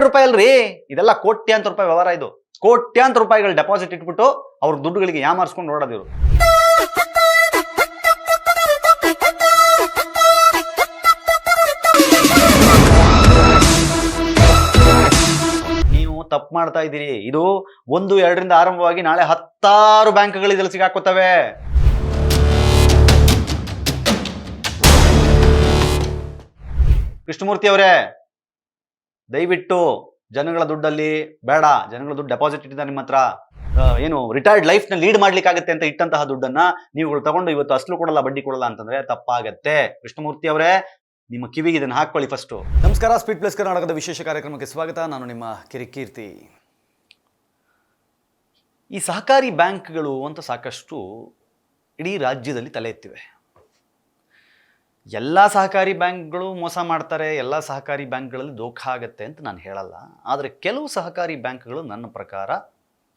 ರೂಪಾಯಿ ಅಲ್ರಿ, ಇದೆಲ್ಲ ಕೋಟ್ಯಾಂತರ ರೂಪಾಯಿ ವ್ಯವಹಾರ. ಇದು ಕೋಟ್ಯಾಂತರ ರೂಪಾಯಿಗಳು ಡೆಪಾಸಿಟ್ ಇಟ್ಬಿಟ್ಟು ಅವ್ರ ದುಡ್ಡುಗಳಿಗೆ ಯಾಮಾರಿಸ್ಕೊಂಡು ನೋಡೋದಿರು. ನೀವು ತಪ್ಪು ಮಾಡ್ತಾ ಇದ್ದೀರಿ. ಇದು 1-2ರಿಂದ ಆರಂಭವಾಗಿ ನಾಳೆ 10 ಬ್ಯಾಂಕ್ಗಳು ಇದ್ರಲ್ಲಿ ಸಿಗಾಕೋತವೆ. ಕೃಷ್ಣಮೂರ್ತಿ ಅವರೇ, ದಯವಿಟ್ಟು ಜನಗಳ ದುಡ್ಡಲ್ಲಿ ಬೇಡ. ಜನಗಳ ದುಡ್ಡು ಡೆಪಾಸಿಟ್ ಇಟ್ಟಿದ್ದಾರೆ ನಿಮ್ಮ ಹತ್ರ. ಏನು ರಿಟೈರ್ಡ್ ಲೈಫ್ನ ಲೀಡ್ ಮಾಡ್ಲಿಕ್ಕಾಗತ್ತೆ ಅಂತ ಇಟ್ಟಂತಹ ದುಡ್ಡನ್ನ ನೀವುಗಳು ತಗೊಂಡು ಇವತ್ತು ಅಸಲು ಕೊಡಲ್ಲ, ಬಡ್ಡಿ ಕೊಡಲ್ಲ ಅಂತಂದ್ರೆ ತಪ್ಪಾಗತ್ತೆ. ಕೃಷ್ಣಮೂರ್ತಿ ಅವರೇ, ನಿಮ್ಮ ಕಿವಿಗೆ ಇದನ್ನು ಹಾಕೊಳ್ಳಿ ಫಸ್ಟು. ನಮಸ್ಕಾರ, ಸ್ಪೀಡ್ ಪ್ಲಸ್ ಕರ್ನಾಟಕದ ವಿಶೇಷ ಕಾರ್ಯಕ್ರಮಕ್ಕೆ ಸ್ವಾಗತ. ನಾನು ನಿಮ್ಮ ಕಿರಿಕೀರ್ತಿ. ಈ ಸಹಕಾರಿ ಬ್ಯಾಂಕ್ಗಳು ಅಂತ ಸಾಕಷ್ಟು ಇಡೀ ರಾಜ್ಯದಲ್ಲಿ ತಲೆ ಎತ್ತಿವೆ. ಎಲ್ಲ ಸಹಕಾರಿ ಬ್ಯಾಂಕ್ಗಳು ಮೋಸ ಮಾಡ್ತಾರೆ, ಎಲ್ಲ ಸಹಕಾರಿ ಬ್ಯಾಂಕ್ಗಳಲ್ಲಿ ದೋಖಾ ಆಗತ್ತೆ ಅಂತ ನಾನು ಹೇಳಲ್ಲ. ಆದರೆ ಕೆಲವು ಸಹಕಾರಿ ಬ್ಯಾಂಕ್ಗಳು ನನ್ನ ಪ್ರಕಾರ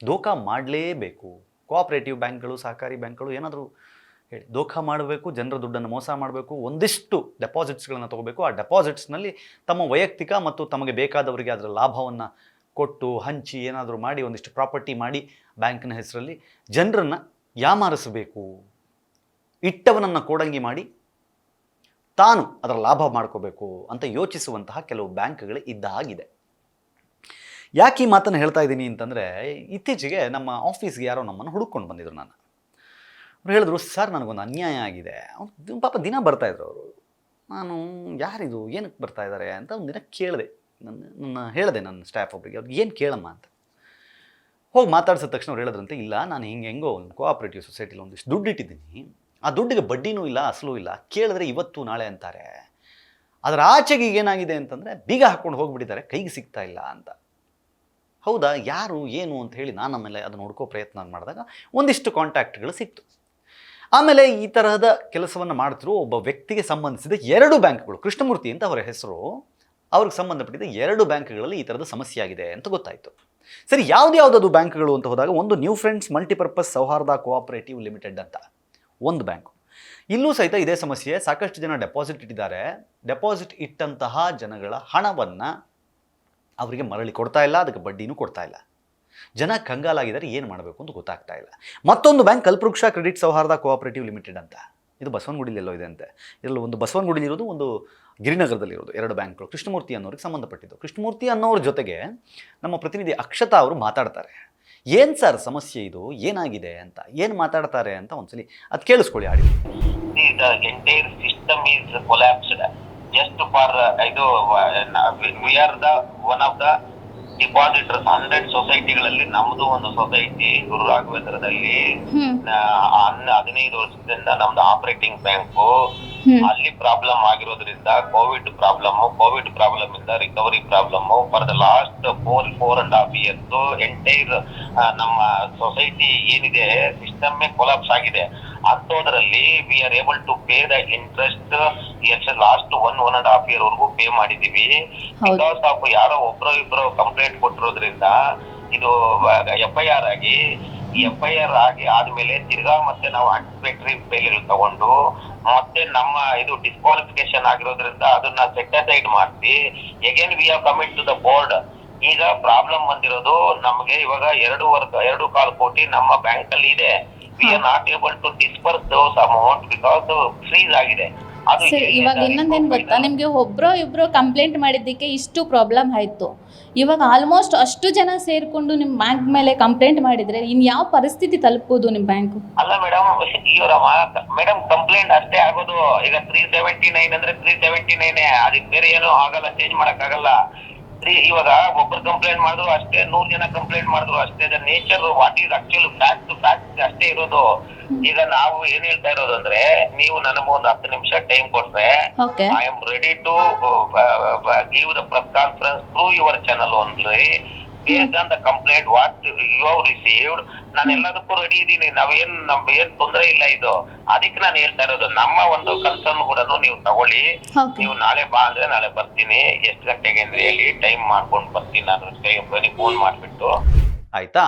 ದೋಖಾ ಮಾಡಲೇಬೇಕು. ಕೋಆಪರೇಟಿವ್ ಬ್ಯಾಂಕ್ಗಳು, ಸಹಕಾರಿ ಬ್ಯಾಂಕ್ಗಳು ಏನಾದರೂ ಹೇಳಿ ದೋಖಾ ಮಾಡಬೇಕು, ಜನರ ದುಡ್ಡನ್ನು ಮೋಸ ಮಾಡಬೇಕು, ಒಂದಿಷ್ಟು ಡೆಪಾಸಿಟ್ಸ್ಗಳನ್ನು ತೊಗೋಬೇಕು. ಆ ಡೆಪಾಸಿಟ್ಸ್ನಲ್ಲಿ ತಮ್ಮ ವೈಯಕ್ತಿಕ ಮತ್ತು ತಮಗೆ ಬೇಕಾದವರಿಗೆ ಅದರ ಲಾಭವನ್ನು ಕೊಟ್ಟು ಹಂಚಿ ಏನಾದರೂ ಮಾಡಿ ಒಂದಿಷ್ಟು ಪ್ರಾಪರ್ಟಿ ಮಾಡಿ ಬ್ಯಾಂಕಿನ ಹೆಸರಲ್ಲಿ ಜನರನ್ನು ಯಾಮಾರಿಸಬೇಕು. ಇಟ್ಟವನನ್ನು ಕೋಡಂಗಿ ಮಾಡಿ ತಾನು ಅದರ ಲಾಭ ಮಾಡ್ಕೋಬೇಕು ಅಂತ ಯೋಚಿಸುವಂತಹ ಕೆಲವು ಬ್ಯಾಂಕ್ಗಳು ಇದ್ದ ಹಾಗಿದೆ. ಯಾಕೆ ಈ ಮಾತನ್ನು ಹೇಳ್ತಾ ಇದ್ದೀನಿ ಅಂತಂದರೆ, ಇತ್ತೀಚೆಗೆ ನಮ್ಮ ಆಫೀಸ್ಗೆ ಯಾರೋ ನಮ್ಮನ್ನು ಹುಡುಕೊಂಡು ಬಂದಿದ್ರು. ಅವ್ರು ಹೇಳಿದ್ರು, ಸರ್ ನನಗೊಂದು ಅನ್ಯಾಯ ಆಗಿದೆ. ಅವ್ರು ಪಾಪ ದಿನ ಬರ್ತಾಯಿದ್ರು. ಅವರು ನಾನು ಯಾರಿದು, ಏನಕ್ಕೆ ಬರ್ತಾ ಇದ್ದಾರೆ ಅಂತ ಒಂದು ದಿನ ಕೇಳಿದೆ. ಹೇಳಿದೆ ನನ್ನ ಸ್ಟಾಫ್ ಒಬ್ಬರಿಗೆ, ಅವ್ರಿಗೆ ಏನು ಕೇಳಮ್ಮ ಅಂತ. ಹೋಗಿ ಮಾತಾಡ್ಸಿದ ತಕ್ಷಣ ಅವ್ರು ಹೇಳಿದ್ರಂತೆ, ಇಲ್ಲ ನಾನು ಹೆಂಗೋ ಒಂದು ಕೋಆಪರೇಟಿವ್ ಸೊಸೈಟಿಲಿ ಒಂದಿಷ್ಟು ದುಡ್ಡು ಇಟ್ಟಿದ್ದೀನಿ, ಆ ದುಡ್ಡಿಗೆ ಬಡ್ಡಿನೂ ಇಲ್ಲ, ಅಸಲು ಇಲ್ಲ, ಕೇಳಿದ್ರೆ ಇವತ್ತು ನಾಳೆ ಅಂತಾರೆ. ಅದರ ಆಚೆಗೆ ಏನಾಗಿದೆ ಅಂತಂದರೆ ಬೀಗ ಹಾಕ್ಕೊಂಡು ಹೋಗಿಬಿಟ್ಟಿದ್ದಾರೆ, ಕೈಗೆ ಸಿಗ್ತಾ ಇಲ್ಲ ಅಂತ. ಹೌದಾ, ಯಾರು ಏನು ಅಂತ ಹೇಳಿ ನಾನು ಆಮೇಲೆ ಅದನ್ನು ಹುಡ್ಕೋ ಪ್ರಯತ್ನ ಮಾಡಿದಾಗ ಒಂದಿಷ್ಟು ಕಾಂಟ್ಯಾಕ್ಟ್ಗಳು ಸಿಕ್ತು. ಆಮೇಲೆ ಈ ತರಹದ ಕೆಲಸವನ್ನು ಮಾಡ್ತಿರೋ ಒಬ್ಬ ವ್ಯಕ್ತಿಗೆ ಸಂಬಂಧಿಸಿದ 2 ಬ್ಯಾಂಕ್ಗಳು, ಕೃಷ್ಣಮೂರ್ತಿ ಅಂತ ಅವರ ಹೆಸರು, ಅವ್ರಿಗೆ ಸಂಬಂಧಪಟ್ಟಿದ್ದ 2 ಬ್ಯಾಂಕ್ಗಳಲ್ಲಿ ಈ ಥರದ ಸಮಸ್ಯೆ ಆಗಿದೆ ಅಂತ ಗೊತ್ತಾಯಿತು. ಸರಿ, ಯಾವುದ್ಯಾವುದದು ಬ್ಯಾಂಕ್ಗಳು ಅಂತ ಹೋದಾಗ, ಒಂದು ನ್ಯೂ ಫ್ರೆಂಡ್ಸ್ ಮಲ್ಟಿಪರ್ಪಸ್ ಸೌಹಾರ್ದ ಕೋಆಪರೇಟಿವ್ ಲಿಮಿಟೆಡ್ ಅಂತ ಒಂದು ಬ್ಯಾಂಕು. ಇಲ್ಲೂ ಸಹಿತ ಇದೇ ಸಮಸ್ಯೆ. ಸಾಕಷ್ಟು ಜನ ಡೆಪಾಸಿಟ್ ಇಟ್ಟಿದ್ದಾರೆ. ಡೆಪಾಸಿಟ್ ಇಟ್ಟಂತಹ ಜನಗಳ ಹಣವನ್ನು ಅವರಿಗೆ ಮರಳಿ ಕೊಡ್ತಾ ಇಲ್ಲ, ಅದಕ್ಕೆ ಬಡ್ಡಿನೂ ಕೊಡ್ತಾ ಇಲ್ಲ. ಜನ ಕಂಗಾಲಾಗಿದ್ದಾರೆ, ಏನು ಮಾಡಬೇಕು ಅಂತ ಗೊತ್ತಾಗ್ತಾ ಇಲ್ಲ. ಮತ್ತೊಂದು ಬ್ಯಾಂಕ್ ಕಲ್ಪವೃಕ್ಷ ಕ್ರೆಡಿಟ್ ಸೌಹಾರ್ದ ಕೋಆಪರೇಟಿವ್ ಲಿಮಿಟೆಡ್ ಅಂತ, ಇದು ಬಸವನಗುಡಿಲೆಲ್ಲೋ ಇದೆ ಅಂತೆ. ಇದರಲ್ಲಿ ಒಂದು ಬಸವನಗುಡಿಲಿರೋದು, ಒಂದು ಗಿರಿನಗರದಲ್ಲಿರೋದು, 2 ಬ್ಯಾಂಕ್ಗಳು ಕೃಷ್ಣಮೂರ್ತಿ ಅನ್ನೋರಿಗೆ ಸಂಬಂಧಪಟ್ಟಿದ್ದು. ಕೃಷ್ಣಮೂರ್ತಿ ಅನ್ನೋರ ಜೊತೆಗೆ ನಮ್ಮ ಪ್ರತಿನಿಧಿ ಅಕ್ಷತಾ ಅವರು ಮಾತಾಡ್ತಾರೆ. ಏನು ಸರ್ ಸಮಸ್ಯೆ ಇದು, ಏನಾಗಿದೆ ಅಂತ, ಏನು ಮಾತಾಡ್ತಾರೆ ಅಂತ ಒಂದ್ಸಲಿ ಅದು ಕೇಳಿಸ್ಕೊಳ್ಳಿ ಆಡಿ. Entire system is collapsed just for ಇದು we are the one of the depositors. 100 ಸೊಸೈಟಿಗಳಲ್ಲಿ ನಮ್ದು ಒಂದು ಸೊಸೈಟಿ ಗುರು ರಾಘವೇಂದ್ರದಲ್ಲಿ 15 ವರ್ಷದಿಂದ ನಮ್ದು ಆಪರೇಟಿಂಗ್ ಬ್ಯಾಂಕು. ಅಲ್ಲಿ ಪ್ರಾಬ್ಲಮ್ ಆಗಿರೋದ್ರಿಂದ ಕೋವಿಡ್ ಪ್ರಾಬ್ಲಮ್ ಇಂದ recovery problem for the last 4.5 years entire ನಮ್ಮ ಸೊಸೈಟಿ ಏನಿದೆ ಸಿಸ್ಟಮ್ ಕೊಲಾಪ್ಸ್ ಆಗಿದೆ. ಅಂಥದ್ರಲ್ಲಿ we are able to pay the interest last 1.5 year ವರೆಗೂ ಪೇ ಮಾಡಿದೀವಿ. ಬಿಕಾಸ್ ಆಫ್ ಯಾರೋ ಇಬ್ರು ಕಂಪ್ಲೇಂಟ್ ಕೊಟ್ಟಿರೋದ್ರಿಂದ ಇದು FIR ಆಗಿ, ಆದ್ಮೇಲೆ ತಿರ್ಗಾ ಮತ್ತೆ ನಾವು ಆಂಟಿಸಿಪೇಟರಿ ಬೇಲ್ ತಗೊಂಡು ಮತ್ತೆ ನಮ್ಮ ಇದು ಡಿಸ್ಕ್ವಾಲಿಫಿಕೇಶನ್ ಆಗಿರೋದ್ರಿಂದ ಅದನ್ನ ಸೆಟ್ ಅಸೈಡ್ ಮಾಡಿಸಿ again we have commit to the board. ಈಗ ಪ್ರಾಬ್ಲಮ್ ಬಂದಿರೋದು ನಮಗೆ ಇವಾಗ 2.25 ಕೋಟಿ ನಮ್ಮ ಬ್ಯಾಂಕ್ ಅಲ್ಲಿ ಇದೆ. We are not able to disperse those amount because freeze ಆಗಿದೆ. ಸರ್, ಇವಾಗ ಇನ್ನೊಂದೇನು ಗೊತ್ತಾ, ನಿಮಗೆ ಇಬ್ರು ಕಂಪ್ಲೇಂಟ್ ಮಾಡಿದ್ದಕ್ಕೆ ಇಷ್ಟು ಪ್ರಾಬ್ಲಮ್ ಆಯಿತು. ಇವಾಗ ಆಲ್ಮೋಸ್ಟ್ ಅಷ್ಟು ಜನ ಸೇರ್ಕೊಂಡು ನಿಮ್ಮ ಬ್ಯಾಂಕ್ ಮೇಲೆ ಕಂಪ್ಲೇಂಟ್ ಮಾಡಿದ್ರೆ ಇನ್ನು ಯಾವ ಪರಿಸ್ಥಿತಿ ತಲುಪೋದು ನಿಮ್ಮ ಬ್ಯಾಂಕು? ಅಲ್ಲ ಮೇಡಮ್ ಕಂಪ್ಲೇಂಟ್ ಅಷ್ಟೇ ಆಗೋದು. ಈಗ 379 ಅಂದ್ರೆ 379 ಅದಕ್ಕೆ ಬೇರೆ ಏನೋ ಆಗಲ್ಲ, ಚೇಂಜ್ ಮಾಡಕ್ ಆಗಲ್ಲ. ಇವಾಗ ಒಬ್ಬರು ಕಂಪ್ಲೇಂಟ್ ಮಾಡಿದ್ರು ಅಷ್ಟೇ, 100 ಜನ ಕಂಪ್ಲೇಂಟ್ ಮಾಡಿದ್ರು ಅಷ್ಟೇ. The nature what is actually fact ಅಷ್ಟೇ ಇರೋದು. ಈಗ ನಾವು ಏನ್ ಹೇಳ್ತಾ ಇರೋದು ಅಂದ್ರೆ, ನೀವು ನನಗೆ ಒಂದು 10 ನಿಮಿಷ ಟೈಮ್ ಕೊಟ್ರೆ I am ready to give the press conference through your channel only based on the complaint what you have received. ನಾನು ಎಲ್ಲದಕ್ಕೂ ರೆಡಿ ಇದ್ದೀನಿ. ನಮ್ಗೇನ್ ತೊಂದರೆ ಇಲ್ಲ. ಇದು ಅದಕ್ಕೆ ನಾನು ಹೇಳ್ತಾ ಇರೋದು, ನಮ್ಮ ಒಂದು ಕನ್ಸರ್ನ್ ಕೂಡ ನೀವು ತಗೊಳ್ಳಿ. ನೀವು ನಾಳೆ ಬಾ ಅಂದ್ರೆ ನಾಳೆ ಬರ್ತೀನಿ. ಎಷ್ಟು ಗಂಟೆಗೆ ಅಂದ್ರೆ ಹೇಳಿ, ಟೈಮ್ ಮಾಡ್ಕೊಂಡು ಬರ್ತೀನಿ. ನಾನು ಫೋನ್ ಮಾಡ್ಬಿಟ್ಟು. ಆಯ್ತಾ?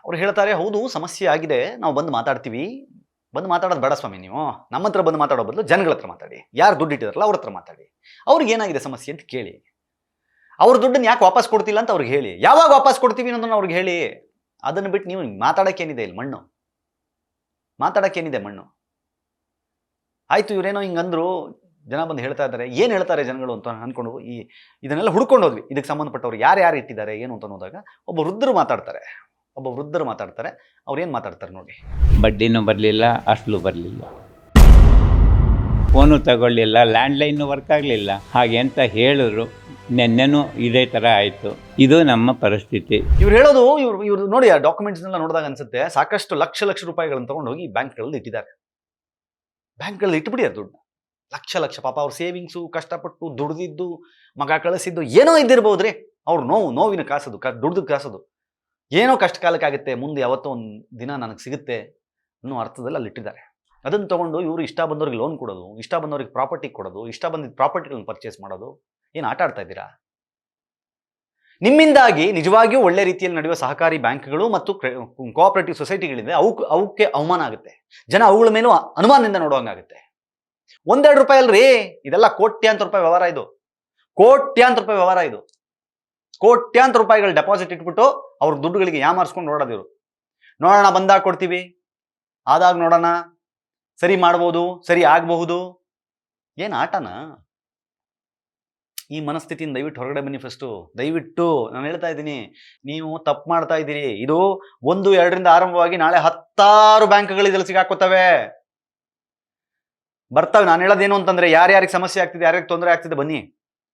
ಅವ್ರು ಹೇಳ್ತಾರೆ, ಹೌದು ಸಮಸ್ಯೆ ಆಗಿದೆ, ನಾವು ಬಂದು ಮಾತಾಡ್ತೀವಿ. ಬಂದು ಮಾತಾಡೋದು ಬೇಡ ಸ್ವಾಮಿ, ನೀವು ನಮ್ಮ ಹತ್ರ ಬಂದು ಮಾತಾಡೋ ಬದಲು ಜನಗಳ ಹತ್ರ ಮಾತಾಡಿ. ಯಾರು ದುಡ್ಡು ಇಟ್ಟಿದಾರಲ್ಲ ಅವ್ರ ಹತ್ರ ಮಾತಾಡಿ. ಅವ್ರಿಗೆ ಏನಾಗಿದೆ ಸಮಸ್ಯೆ ಅಂತ ಕೇಳಿ. ಅವ್ರ ದುಡ್ಡನ್ನ ಯಾಕೆ ವಾಪಸ್ ಕೊಡ್ತಿಲ್ಲ ಅಂತ ಅವ್ರಿಗೆ ಹೇಳಿ. ಯಾವಾಗ ವಾಪಸ್ ಕೊಡ್ತೀವಿ ಅನ್ನೋದನ್ನ ಅವ್ರಿಗೆ ಹೇಳಿ. ಅದನ್ನು ಬಿಟ್ಟು ನೀವು ಮಾತಾಡೋಕ್ಕೇನಿದೆ ಇಲ್ಲಿ ಮಣ್ಣು, ಮಾತಾಡೋಕ್ಕೇನಿದೆ ಮಣ್ಣು. ಆಯಿತು, ಇವರೇನೋ ಹಿಂಗಂದ್ರು, ಜನ ಬಂದು ಹೇಳ್ತಾ ಇದ್ದಾರೆ, ಏನು ಹೇಳ್ತಾರೆ ಜನಗಳು ಅಂತ ಅಂದ್ಕೊಂಡು ಇದನ್ನೆಲ್ಲ ಹುಡ್ಕೊಂಡು ಹೋದ್ವಿ. ಇದಕ್ಕೆ ಸಂಬಂಧಪಟ್ಟವ್ರು ಯಾರು ಇಟ್ಟಿದ್ದಾರೆ ಏನು ಅಂತ ನೋಡಿದಾಗ ಒಬ್ಬ ವೃದ್ಧರು ಮಾತಾಡ್ತಾರೆ. ಅವ್ರು ಏನು ಮಾತಾಡ್ತಾರೆ ನೋಡಿ. ಬಡ್ಡಿನೂ ಬರಲಿಲ್ಲ, ಅಸಲು ಬರಲಿಲ್ಲ, ಫೋನು ತಗೊಳ್ಳಿಲ್ಲ, ಲ್ಯಾಂಡ್ಲೈನು ವರ್ಕ್ ಆಗಲಿಲ್ಲ. ಹಾಗೆ ಅಂತ ಹೇಳಿದ್ರು. ನೆನ್ನೆನೂ ಇದೇ ಥರ ಆಯಿತು. ಇದು ನಮ್ಮ ಪರಿಸ್ಥಿತಿ. ಇವ್ರು ಹೇಳೋದು, ಇವ್ರು ನೋಡಿ ಆ ಡಾಕ್ಯುಮೆಂಟ್ಸ್ನೆಲ್ಲ ನೋಡಿದಾಗ ಅನ್ಸುತ್ತೆ ಸಾಕಷ್ಟು ಲಕ್ಷ ರೂಪಾಯಿಗಳನ್ನು ತೊಗೊಂಡೋಗಿ ಬ್ಯಾಂಕ್ಗಳಲ್ಲಿ ಇಟ್ಟಿದ್ದಾರೆ. ಬ್ಯಾಂಕ್ಗಳಲ್ಲಿ ಇಟ್ಬಿಡಿ ಅದು ದುಡ್ಡು ಲಕ್ಷ. ಪಾಪ ಅವ್ರ ಸೇವಿಂಗ್ಸು, ಕಷ್ಟಪಟ್ಟು ದುಡ್ದಿದ್ದು, ಮಗ ಕಳಿಸಿದ್ದು ಏನೋ ಇದ್ದಿರ್ಬೋದ್ರಿ. ಅವ್ರು ನೋವಿನ ಕಾಸೋದು, ದುಡ್ದು ಕಾಸೋದು ಏನೋ ಕಷ್ಟ ಕಾಲಕ್ಕಾಗುತ್ತೆ, ಮುಂದೆ ಯಾವತ್ತೋ ಒಂದು ದಿನ ನನಗೆ ಸಿಗುತ್ತೆ ಅನ್ನೋ ಅರ್ಥದಲ್ಲಿ ಅಲ್ಲಿ ಇಟ್ಟಿದ್ದಾರೆ. ಅದನ್ನು ತೊಗೊಂಡು ಇವರು ಇಷ್ಟ ಬಂದವ್ರಿಗೆ ಲೋನ್ ಕೊಡೋದು, ಇಷ್ಟ ಬಂದವ್ರಿಗೆ ಪ್ರಾಪರ್ಟಿ ಕೊಡೋದು, ಇಷ್ಟ ಬಂದಿದ್ದ ಪ್ರಾಪರ್ಟಿಗಳನ್ನ ಪರ್ಚೇಸ್ ಮಾಡೋದು. ಏನು ಆಟ ಆಡ್ತಾ ಇದ್ದೀರಾ? ನಿಮ್ಮಿಂದಾಗಿ ನಿಜವಾಗಿಯೂ ಒಳ್ಳೆ ರೀತಿಯಲ್ಲಿ ನಡೆಯುವ ಸಹಕಾರಿ ಬ್ಯಾಂಕ್ಗಳು ಮತ್ತು ಕೋಆಪರೇಟಿವ್ ಸೊಸೈಟಿಗಳಿದೆ, ಅವಕ್ಕೆ ಅವಮಾನ ಆಗುತ್ತೆ. ಜನ ಅವುಗಳ ಮೇಲೂ ಅನುಮಾನದಿಂದ ನೋಡುವಂಗಾಗುತ್ತೆ. 1-2 ರೂಪಾಯಿ ಅಲ್ರಿ, ಇದೆಲ್ಲ ಕೋಟ್ಯಾಂತರ ರೂಪಾಯಿ ವ್ಯವಹಾರ ಇದು. ಕೋಟ್ಯಾಂತರ ರೂಪಾಯಿಗಳು ಡೆಪಾಸಿಟ್ ಇಟ್ಬಿಟ್ಟು ಅವ್ರ ದುಡ್ಡುಗಳಿಗೆ ಯಾಮಾರಿಸ್ಕೊಂಡು ನೋಡೋದಿರು. ನೋಡೋಣ, ಬಂದಾಗ ಕೊಡ್ತೀವಿ, ಆದಾಗ ನೋಡೋಣ, ಸರಿ ಮಾಡ್ಬೋದು, ಸರಿ ಆಗಬಹುದು. ಏನು ಆಟನ? ಈ ಮನಸ್ಥಿತಿಯಿಂದ ದಯವಿಟ್ಟು ಹೊರಗಡೆ ಬನ್ನಿ. ಫಸ್ಟು ದಯವಿಟ್ಟು ನಾನು ಹೇಳ್ತಾ ಇದ್ದೀನಿ, ನೀವು ತಪ್ಪು ಮಾಡ್ತಾ ಇದ್ದೀರಿ. ಇದು 1-2ರಿಂದ ಆರಂಭವಾಗಿ ನಾಳೆ 10 ಬ್ಯಾಂಕ್ಗಳು ಇದರಲ್ಲಿ ಸಿಗಾಕೋತವೆ, ಬರ್ತವೆ. ನಾನು ಹೇಳೋದೇನು ಅಂತಂದ್ರೆ, ಯಾರ್ಯಾರಿಗೆ ಸಮಸ್ಯೆ ಆಗ್ತಿದೆ, ಯಾರ್ಯಾರಿಗೆ ತೊಂದರೆ ಆಗ್ತಿದೆ,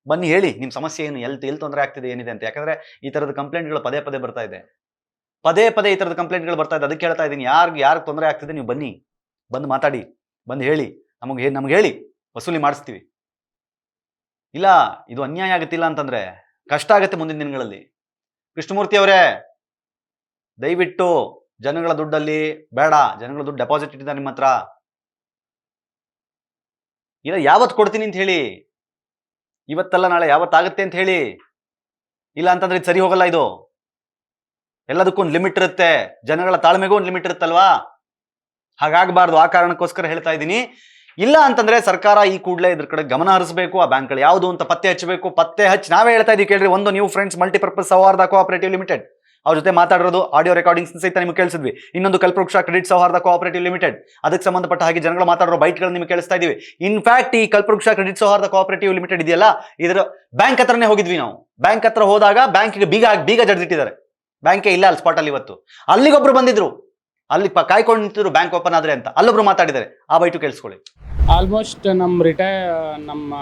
ಬನ್ನಿ ಹೇಳಿ ನಿಮ್ಮ ಸಮಸ್ಯೆ ಏನು, ಎಲ್ಲಿ ತೊಂದರೆ ಆಗ್ತಿದೆ, ಏನಿದೆ ಅಂತ. ಯಾಕಂದ್ರೆ ಈ ಥರದ ಕಂಪ್ಲೇಂಟ್ಗಳು ಪದೇ ಬರ್ತಾ ಇದೆ, ಈ ಥರದ ಕಂಪ್ಲೇಂಟ್ಗಳು ಬರ್ತಾ ಇದೆ. ಅದಕ್ಕೆ ಹೇಳ್ತಾ ಇದ್ದೀನಿ, ಯಾರಿಗೆ ತೊಂದರೆ ಆಗ್ತಿದೆ ನೀವು ಬಂದು ಮಾತಾಡಿ, ಬಂದು ಹೇಳಿ, ನಮಗೆ ಹೇಳಿ, ವಸೂಲಿ ಮಾಡಿಸ್ತೀವಿ. ಇಲ್ಲ ಇದು ಅನ್ಯಾಯ ಆಗುತ್ತಿಲ್ಲ ಅಂತಂದ್ರೆ ಕಷ್ಟ ಆಗುತ್ತೆ ಮುಂದಿನ ದಿನಗಳಲ್ಲಿ. ಕೃಷ್ಣಮೂರ್ತಿ ಅವರೇ, ದಯವಿಟ್ಟು ಜನಗಳ ದುಡ್ಡಲ್ಲಿ ಬೇಡ, ಜನಗಳ ದುಡ್ಡು ಡೆಪಾಸಿಟ್ ಇಟ್ಟಿದ್ದಾರೆ ನಿಮ್ಮ ಹತ್ರ. ಇಲ್ಲ ಯಾವತ್ತು ಕೊಡ್ತೀನಿ ಅಂತ ಹೇಳಿ, ಇವತ್ತಲ್ಲ ನಾಳೆ ಯಾವತ್ತಾಗುತ್ತೆ ಅಂತ ಹೇಳಿ. ಇಲ್ಲ ಅಂತಂದ್ರೆ ಇದು ಸರಿ ಹೋಗಲ್ಲ. ಇದು ಎಲ್ಲದಕ್ಕೂ ಒಂದು ಲಿಮಿಟ್ ಇರುತ್ತೆ, ಜನಗಳ ತಾಳ್ಮೆಗೂ ಒಂದು ಲಿಮಿಟ್ ಇರುತ್ತಲ್ವಾ? ಹಾಗಾಗಬಾರ್ದು. ಆ ಕಾರಣಕ್ಕೋಸ್ಕರ ಹೇಳ್ತಾ ಇದ್ದೀನಿ. ಇಲ್ಲ ಅಂತಂದ್ರೆ ಸರ್ಕಾರ ಈ ಕೂಡಲೇ ಇದ್ರ ಕಡೆ ಗಮನ ಹರಿಸಬೇಕು. ಆ ಬ್ಯಾಂಕ್ಗಳು ಯಾವುದು ಅಂತ ಪತ್ತೆ ಹಚ್ಚಬೇಕು. ಪತ್ತೆ ಹಚ್ಚಿ ನಾವೇ ಹೇಳ್ತಾ ಇದೀವಿ ಕೇಳ್ರಿ. ಒಂದು ನ್ಯೂ ಫ್ರೆಂಡ್ಸ್ ಮಲ್ಟಿಪರ್ಪಸ್ ಸೌಹಾರ್ದ ಕೋಆಪರೇಟಿವ್ ಲಿಮಿಟೆಡ್, ಅವ್ರ ಜೊತೆ ಮಾತಾಡಿರೋದು ಆಡಿಯೋ ರೆಕಾರ್ಡಿಂಗ್ಸ್ ಸಹಿತ ನಿಮ್ಗೆ ಕೇಳಿಸಿದ್ವಿ. ಇನ್ನೊಂದು ಕಲ್ಪವೃಕ್ಷ ಕ್ರೆಡಿಟ್ ಸೌಹಾರ್ದ ಕೋಆಪರೇಟಿವ್ ಲಿಮಿಟೆಡ್, ಅದಕ್ಕೆ ಸಂಬಂಧಪಟ್ಟ ಹಾಗೆ ಜನಗಳು ಮಾತಾಡೋ ಬೈಟ್ಗಳು ನಿಮ್ಗೆ ಕೇಳಿಸ್ತಾ ಇದೀವಿ. ಇನ್ಫ್ಯಾಕ್ಟ್ ಈ ಕಲ್ಪವೃಕ್ಷ ಕ್ರೆಡಿಟ್ ಸೌಹಾರ್ದ ಕೋಆಪರೇಟಿವ್ ಲಿಮಿಟೆಡ್ ಇದೆಯಲ್ಲ, ಇದರ ಬ್ಯಾಂಕ್ ಹತ್ರನೇ ಹೋಗಿದ್ವಿ ನಾವು. ಬ್ಯಾಂಕ್ ಹತ್ರ ಹೋದಾಗ ಬ್ಯಾಂಕಿಗೆ ಬೀಗ ಜಡ್ದಿಟ್ಟಿದ್ದಾರೆ. ಬ್ಯಾಂಕೇ ಇಲ್ಲ ಅಲ್ಲಿ ಸ್ಪಾಟ್ ಅಲ್ಲಿ. ಇವತ್ತು ಅಲ್ಲಿಗೊಬ್ರು ಬಂದಿದ್ರು, ಅಲ್ಲಿ ಕಾಯ್ಕೊಂಡು ನಿಂತಿದ್ರು ಬ್ಯಾಂಕ್ ಓಪನ್ ಆದ್ರೆ ಅಂತ. ಅಲ್ಲೊಬ್ರು ಮಾತಾಡಿದ್ದಾರೆ, ಆ ಬೈಟು ಕೇಳಿಸ್ಕೊಳ್ಳಿ. ಆಲ್ಮೋಸ್ಟ್ ನಮ್ಮ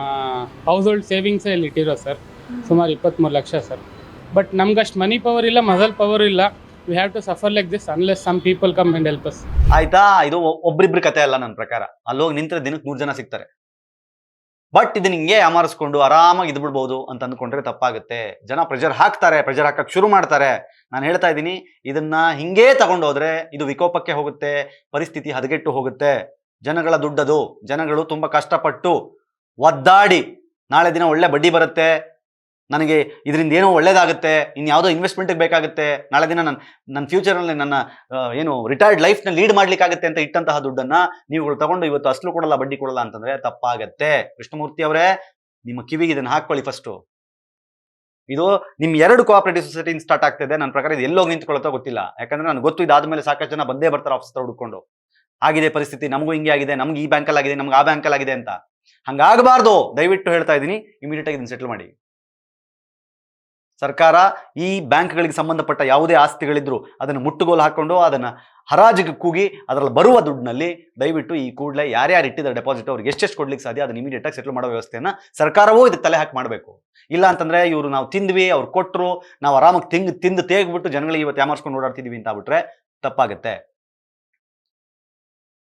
ಹೌಸ್ ಹೋಲ್ಡ್ ಸೇವಿಂಗ್ಸೇ ಇಲ್ಲಿ ಇಟ್ಟಿರೋ ಸರ್, ಸುಮಾರು 23 ಲಕ್ಷ ಸರ್. ಬಟ್ ನಮ್ಗಷ್ಟು ಮನಿ ಪವರ್ ಇಲ್ಲ, ಮಸಲ್ ಪವರ್ ಇಲ್ಲ. We have to suffer like this unless some people come and help us. ಆಯ್ತಾ? ಇದು ಒಬ್ರಿಬ್ರು ಕತೆ ಅಲ್ಲ ನನ್ನ ಪ್ರಕಾರ. ಅಲ್ಲೋಗಿ ನಿಂತ್ರೆ ದಿನಕ್ಕೆ 100 ಜನ ಸಿಗ್ತಾರೆ. ಬಟ್ ಇದನ್ನ ಹಿಂಗೆ ಅಮಾರಿಸ್ಕೊಂಡು ಆರಾಮಾಗಿ ಇದ್ಬಿಡ್ಬೋದು ಅಂತ ಅಂದ್ಕೊಂಡ್ರೆ ತಪ್ಪಾಗುತ್ತೆ. ಜನ ಪ್ರೆಷರ್ ಹಾಕಕ್ಕೆ ಶುರು ಮಾಡ್ತಾರೆ. ನಾನು ಹೇಳ್ತಾ ಇದ್ದೀನಿ, ಇದನ್ನ ಹಿಂಗೇ ತಗೊಂಡೋದ್ರೆ ಇದು ವಿಕೋಪಕ್ಕೆ ಹೋಗುತ್ತೆ, ಪರಿಸ್ಥಿತಿ ಹದಗೆಟ್ಟು ಹೋಗುತ್ತೆ. ಜನಗಳ ದುಡ್ಡದು, ಜನಗಳು ತುಂಬಾ ಕಷ್ಟಪಟ್ಟು ಒದ್ದಾಡಿ ನಾಳೆ ದಿನ ಒಳ್ಳೆ ಬಡ್ಡಿ ಬರುತ್ತೆ, ನನಗೆ ಇದರಿಂದ ಏನೋ ಒಳ್ಳೇದಾಗುತ್ತೆ, ಇನ್ಯಾವುದೋ ಇನ್ವೆಸ್ಟ್ಮೆಂಟ್ಗೆ ಬೇಕಾಗುತ್ತೆ, ನಾಳೆ ದಿನ ನನ್ನ ಫ್ಯೂಚರ್ನಲ್ಲಿ ನನ್ನ ಏನು ರಿಟೈರ್ಡ್ ಲೈಫ್ನ ಲೀಡ್ ಮಾಡ್ಲಿಕ್ಕಾಗುತ್ತೆ ಅಂತ ಇಟ್ಟಂತಹ ದುಡ್ಡನ್ನ ನೀವುಗಳು ತಗೊಂಡು ಇವತ್ತು ಅಸಲು ಕೊಡಲ್ಲ, ಬಡ್ಡಿ ಕೊಡಲ್ಲ ಅಂತಂದ್ರೆ ತಪ್ಪಾಗತ್ತೆ. ಕೃಷ್ಣಮೂರ್ತಿ ಅವರೇ, ನಿಮ್ಮ ಕಿವಿಗೆ ಇದನ್ನ ಹಾಕೊಳ್ಳಿ ಫಸ್ಟು. ಇದು ನಿಮ್ 2 ಕೋಆಪರೇಟಿವ್ ಸೊಸೈಟಿ ಸ್ಟಾರ್ಟ್ ಆಗ್ತಿದೆ. ನನ್ನ ಪ್ರಕಾರ ಇದು ಎಲ್ಲೋಗಿ ನಿಂತ್ಕೊಳ್ಳುತ್ತೋ ಗೊತ್ತಿಲ್ಲ. ಯಾಕಂದ್ರೆ ನನಗೆ ಗೊತ್ತು, ಇದಾದ್ಮೇಲೆ ಸಾಕಷ್ಟು ಜನ ಬಂದೇ ಬರ್ತಾರೆ ಆಫೀಸ್ ಹತ್ರ ಹುಡ್ಕೊಂಡು. ಆಗಿದೆ ಪರಿಸ್ಥಿತಿ, ನಮಗೂ ಹಿಂಗೆ ಆಗಿದೆ, ನಮ್ಗೆ ಈ ಬ್ಯಾಂಕಲ್ಲಿ ಆಗಿದೆ, ನಮ್ಗೆ ಆ ಬ್ಯಾಂಕಲ್ಲಿ ಆಗಿದೆ ಅಂತ. ಹಂಗಾಗಬಾರ್ದು. ದಯವಿಟ್ಟು ಹೇಳ್ತಾ ಇದ್ದೀನಿ, ಇಮಿಡಿಯೇಟ್ ಆಗಿ ಇದನ್ನ ಸೆಟಲ್ ಮಾಡಿ. ಸರ್ಕಾರ ಈ ಬ್ಯಾಂಕ್ಗಳಿಗೆ ಸಂಬಂಧಪಟ್ಟ ಯಾವುದೇ ಆಸ್ತಿಗಳಿದ್ರು ಅದನ್ನು ಮುಟ್ಟುಗೋಲು ಹಾಕೊಂಡು ಅದನ್ನ ಹರಾಜಿಗೆ ಕೂಗಿ ಅದರಲ್ಲಿ ಬರುವ ದುಡ್ಡಿನಲ್ಲಿ ದಯವಿಟ್ಟು ಈ ಕೂಡಲೇ ಯಾರ್ಯಾರು ಇಟ್ಟಿದ್ದಾರೆ ಡೆಪಾಸಿಟ್ ಅವ್ರಿಗೆ ಎಷ್ಟೆಷ್ಟು ಕೊಡ್ಲಿಕ್ಕೆ ಸಾಧ್ಯ ಅದನ್ನ ಇಮಿಡಿಯೇಟ್ ಆಗಿ ಸೆಟಲ್ ಮಾಡೋ ವ್ಯವಸ್ಥೆಯನ್ನ ಸರ್ಕಾರವೂ ಇದಕ್ಕೆ ತಲೆ ಹಾಕಿ ಮಾಡಬೇಕು. ಇಲ್ಲ ಅಂತಂದ್ರೆ ಇವರು ನಾವು ತಿಂದ್ವಿ, ಅವ್ರು ಕೊಟ್ಟರು, ನಾವು ಆರಾಮಾಗಿ ತಿಂದು ತೇಗ್ಬಿಟ್ಟು ಜನಗಳಿಗೆ ಇವತ್ತು ಯಾಮಾರ್ಸ್ಕೊಂಡು ಓಡಾಡ್ತಿದೀವಿ ಅಂತ ಆಗ್ಬಿಟ್ರೆ ತಪ್ಪಾಗುತ್ತೆ.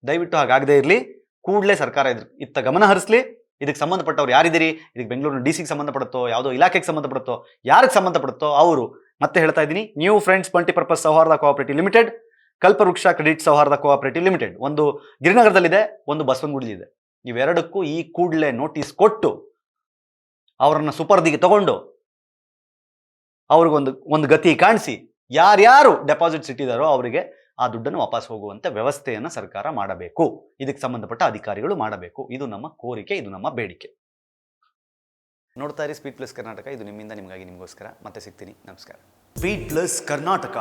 ದಯವಿಟ್ಟು ಹಾಗಾಗದೇ ಇರಲಿ. ಕೂಡಲೇ ಸರ್ಕಾರ ಇತ್ತ ಗಮನ ಹರಿಸಲಿ. ಇದಕ್ಕೆ ಸಂಬಂಧಪಟ್ಟವ್ರು ಯಾರಿದ್ದೀರಿ, ಇದಕ್ಕೆ ಬೆಂಗಳೂರಿನ DC ಸಂಬಂಧಪಡುತ್ತೋ, ಯಾವುದೋ ಇಲಾಖೆಗೆ ಸಂಬಂಧಪಡುತ್ತೋ, ಯಾರಿಗೆ ಸಂಬಂಧಪಡುತ್ತೋ ಅವರು, ಮತ್ತೆ ಹೇಳ್ತಾ ಇದ್ದೀನಿ, ನ್ಯೂ ಫ್ರೆಂಡ್ಸ್ ಮಲ್ಟಿಪರ್ಪಸ್ ಸೌಹಾರ್ದ ಕೋಆಪರೇಟಿವ್ ಲಿಮಿಟೆಡ್, ಕಲ್ಪವೃಕ್ಷ ಕ್ರೆಡಿಟ್ ಸೌಹಾರ್ದ ಕೋಆಪರೇಟಿವ್ ಲಿಮಿಟೆಡ್, ಒಂದು ಗಿರಿನಗರದಲ್ಲಿದೆ, ಒಂದು ಬಸವನಗುಡಿಲಿದೆ. ಇವೆರಡಕ್ಕೂ ಈ ಕೂಡಲೇ ನೋಟಿಸ್ ಕೊಟ್ಟು ಅವರನ್ನ ಸುಪರ್ದಿಗೆ ತಗೊಂಡು ಅವ್ರಿಗೊಂದು ಗತಿ ಕಾಣಿಸಿ ಯಾರ್ಯಾರು ಡೆಪಾಸಿಟ್ಸ್ ಇಟ್ಟಿದ್ದಾರೋ ಅವರಿಗೆ ಆ ದುಡ್ಡನ್ನು ವಾಪಸ್ ಹೋಗುವಂತೆ ವ್ಯವಸ್ಥೆಯನ್ನು ಸರ್ಕಾರ ಮಾಡಬೇಕು. ಇದಕ್ಕೆ ಸಂಬಂಧಪಟ್ಟ ಅಧಿಕಾರಿಗಳು ಮಾಡಬೇಕು. ಇದು ನಮ್ಮ ಕೋರಿಕೆ, ಇದು ನಮ್ಮ ಬೇಡಿಕೆ. ನೋಡ್ತಾ ಇರಿ ಸ್ಪೀಡ್ ಪ್ಲಸ್ ಕರ್ನಾಟಕ. ಇದು ನಿಮ್ಮಿಂದ ನಿಮಗಾಗಿ ನಿಮಗೋಸ್ಕರ. ಮತ್ತೆ ಸಿಗ್ತೀನಿ. ನಮಸ್ಕಾರ. Speed plus Karnataka.